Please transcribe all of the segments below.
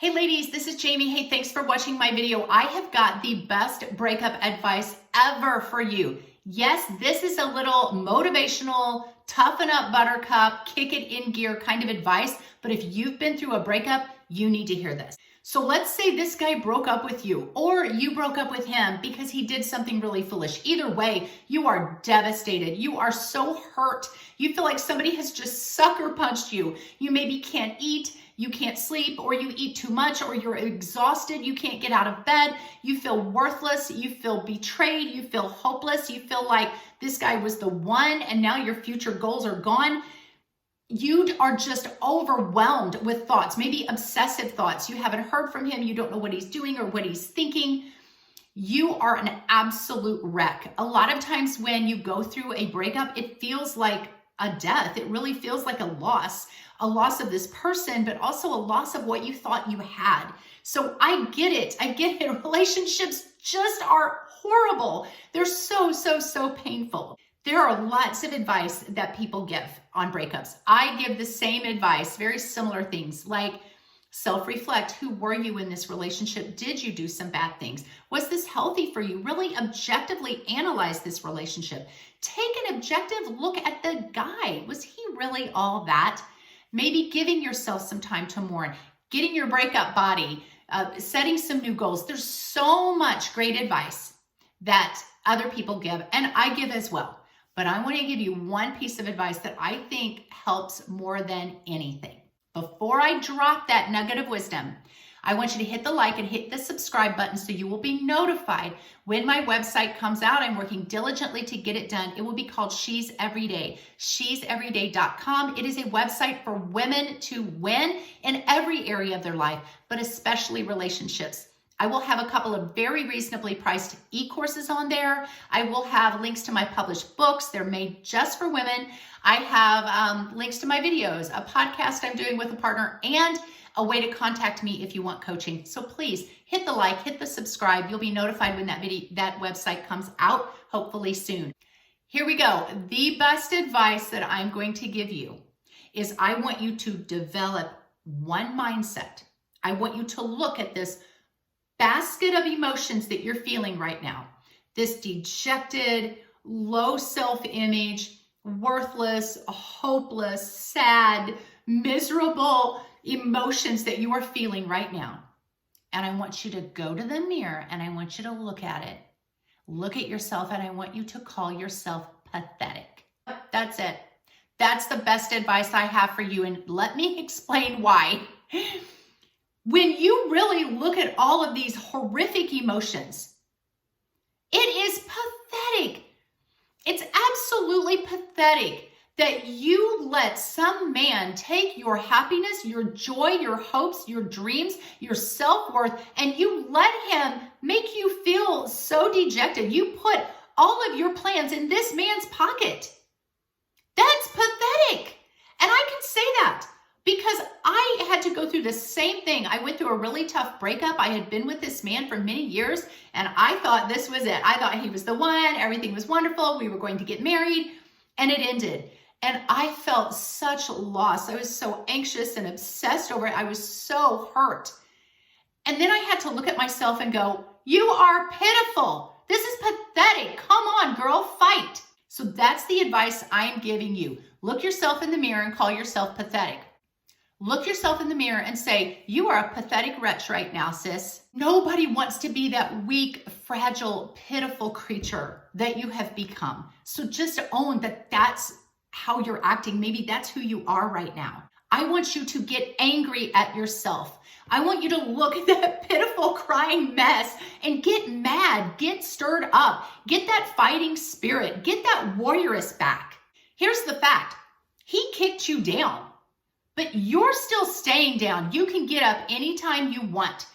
Hey ladies, this is Jamie. Hey, thanks for watching my video. I have got the best breakup advice ever for you. Yes, this is a little motivational, toughen up buttercup, kick it in gear kind of advice, but if you've been through a breakup, you need to hear this. So let's say this guy broke up with you or you broke up with him because he did something really foolish. Either way, you are devastated. You are so hurt. You feel like somebody has just sucker punched you. You maybe can't eat, you can't sleep, or you eat too much, or you're exhausted, you can't get out of bed, you feel worthless, you feel betrayed, you feel hopeless, you feel like this guy was the one and now your future goals are gone. You are just overwhelmed with thoughts, maybe obsessive thoughts. You haven't heard from him, you don't know what he's doing or what he's thinking. You are an absolute wreck. A lot of times when you go through a breakup, it feels like a death. It really feels like a loss of this person, but also a loss of what you thought you had. So I get it. I get it. Relationships just are horrible. They're so painful. There are lots of advice that people give on breakups. I give the same advice, very similar things like self-reflect. Who were you in this relationship? Did you do some bad things? Was this healthy for you? Really objectively analyze this relationship. Take an objective look at the guy. Was he really all that? Maybe giving yourself some time to mourn, getting your breakup body, setting some new goals. There's so much great advice that other people give, and I give as well. But I want to give you one piece of advice that I think helps more than anything. Before I drop that nugget of wisdom, I want you to hit the like and hit the subscribe button so you will be notified when my website comes out. I'm working diligently to get it done. It will be called She's Everyday, she'severyday.com. It is a website for women to win in every area of their life, but especially relationships. I will have a couple of very reasonably priced e-courses on there. I will have links to my published books. They're made just for women. I have links to my videos, a podcast I'm doing with a partner, and a way to contact me if you want coaching. So please hit the like, hit the subscribe. You'll be notified when that website comes out, hopefully soon. Here we go. The best advice that I'm going to give you is I want you to develop one mindset. I want you to look at this basket of emotions that you're feeling right now. This dejected, low self-image, worthless, hopeless, sad, miserable emotions that you are feeling right now. And I want you to go to the mirror and I want you to look at it. Look at yourself and I want you to call yourself pathetic. That's it. That's the best advice I have for you. And let me explain why. When you really look at all of these horrific emotions, it is pathetic. It's absolutely pathetic that you let some man take your happiness, your joy, your hopes, your dreams, your self-worth, and you let him make you feel so dejected. You put all of your plans in this man's pocket. That's pathetic. And I can say that because I had to go through the same thing. I went through a really tough breakup. I had been with this man for many years, and I thought this was it. I thought he was the one. Everything was wonderful. We were going to get married, and it ended. And I felt such loss. I was so anxious and obsessed over it. I was so hurt. And then I had to look at myself and go, you are pitiful. This is pathetic. Come on, girl, fight. So that's the advice I'm giving you. Look yourself in the mirror and call yourself pathetic. Look yourself in the mirror and say, you are a pathetic wretch right now, sis. Nobody wants to be that weak, fragile, pitiful creature that you have become. So just own that that's how you're acting. Maybe that's who you are right now. I want you to get angry at yourself. I want you to look at that pitiful crying mess and get mad, get stirred up, get that fighting spirit, get that warrioress back. Here's the fact. He kicked you down, but you're still staying down. You can get up anytime you want.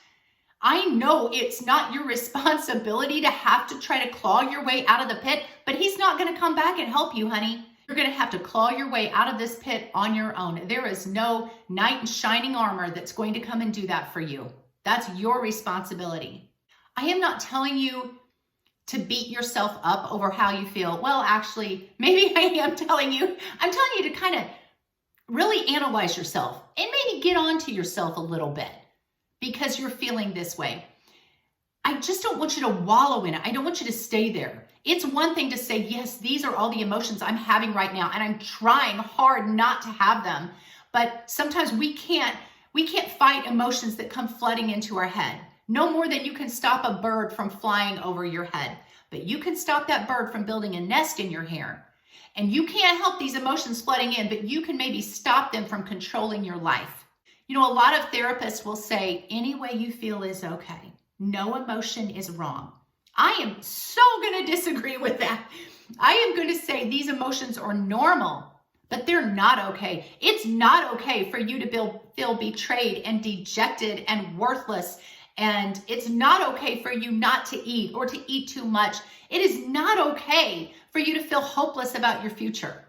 I know it's not your responsibility to have to try to claw your way out of the pit, but he's not going to come back and help you, honey. You're going to have to claw your way out of this pit on your own. There is no knight in shining armor that's going to come and do that for you. That's your responsibility. I am not telling you to beat yourself up over how you feel. Well, actually, maybe I am telling you. I'm telling you to kind of really analyze yourself and maybe get onto yourself a little bit. because you're feeling this way. I just don't want you to wallow in it. I don't want you to stay there. It's one thing to say, yes, these are all the emotions I'm having right now, and I'm trying hard not to have them. But sometimes we can't fight emotions that come flooding into our head. No more than you can stop a bird from flying over your head. But you can stop that bird from building a nest in your hair. And you can't help these emotions flooding in, but you can maybe stop them from controlling your life. You know, a lot of therapists will say, any way you feel is okay. No emotion is wrong. I am so going to disagree with that. I am going to say these emotions are normal, but they're not okay. It's not okay for you to feel betrayed and dejected and worthless. And it's not okay for you not to eat or to eat too much. It is not okay for you to feel hopeless about your future.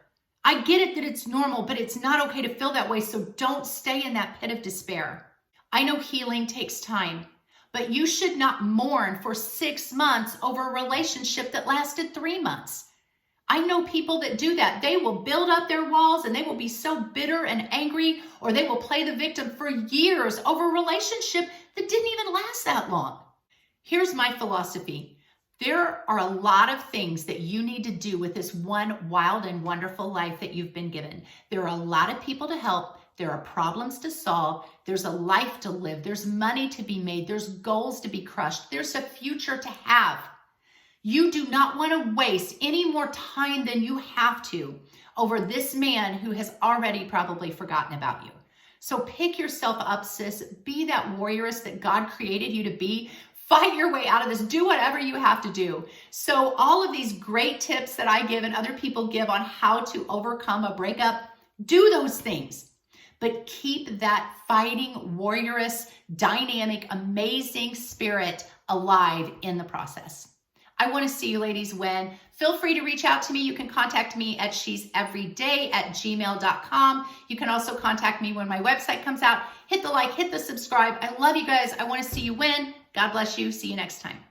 I get it that it's normal, but it's not okay to feel that way. So don't stay in that pit of despair. I know healing takes time, but you should not mourn for 6 months over a relationship that lasted 3 months. I know people that do that. They will build up their walls and they will be so bitter and angry, or they will play the victim for years over a relationship that didn't even last that long. Here's my philosophy. There are a lot of things that you need to do with this one wild and wonderful life that you've been given. There are a lot of people to help. There are problems to solve. There's a life to live. There's money to be made. There's goals to be crushed. There's a future to have. You do not want to waste any more time than you have to over this man who has already probably forgotten about you. So pick yourself up, sis. Be that warrioress that God created you to be. Fight your way out of this. Do whatever you have to do. So all of these great tips that I give and other people give on how to overcome a breakup, do those things. But keep that fighting, warrioress, dynamic, amazing spirit alive in the process. I want to see you ladies win. Feel free to reach out to me. You can contact me at she'severyday@gmail.com. You can also contact me when my website comes out. Hit the like, hit the subscribe. I love you guys. I want to see you win. God bless you. See you next time.